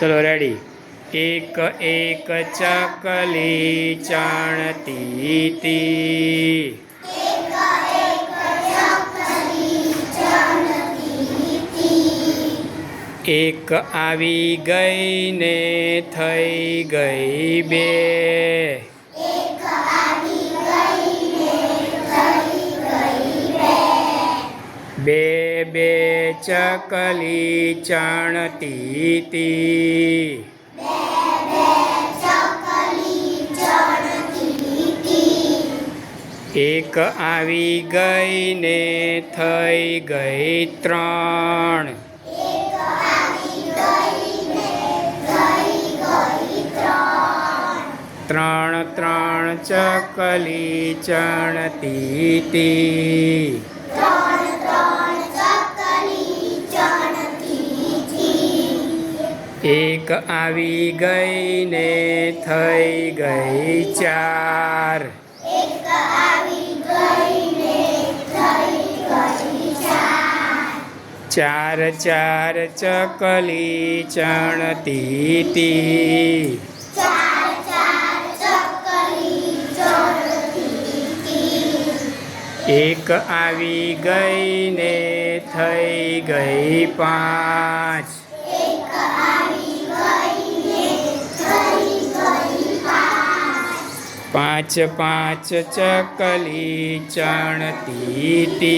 चलो रेडी। एक एक चकली चणती ती, एक आवी गई ने थई गई बे, बे बे चकली चणती ती, एक आवी गई ने थई गई त्रण, त्रण त्रण चकली चणती ती, एक आवी गई ने थई गई चार, चार चार चकली चणती ती, एक आवी गई ने थई गई पांच, पांच पांच चकली चणती ती।